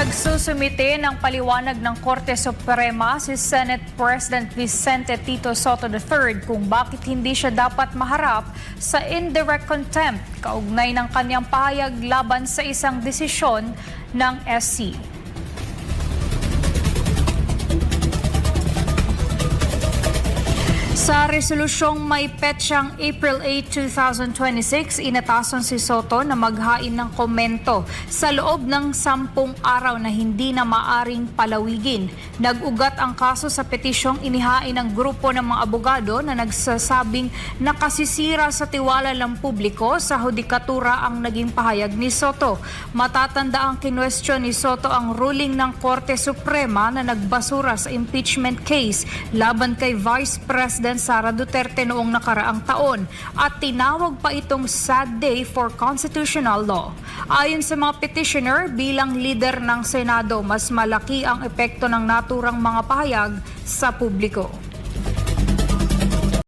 Nagsusumite ng paliwanag ng Korte Suprema si Senate President Vicente Tito Sotto III kung bakit hindi siya dapat maharap sa indirect contempt kaugnay ng kanyang pahayag laban sa isang desisyon ng SC. Sa resolusyong may petsang April 8, 2026, inatasan si Sotto na maghain ng komento sa loob ng 10 araw na hindi na maaring palawigin. Nag-ugat ang kaso sa petisyong inihain ng grupo ng mga abogado na nagsasabing nakasisira sa tiwala ng publiko sa hudikatura ang naging pahayag ni Sotto. Matatanda ang kinwestiyon ni Sotto ang ruling ng Korte Suprema na nagbasura sa impeachment case laban kay Vice President Sara Duterte noong nakaraang taon at tinawag pa itong sad day for constitutional law. Ayon sa mga petitioner, bilang leader ng Senado, mas malaki ang epekto ng naturang mga pahayag sa publiko.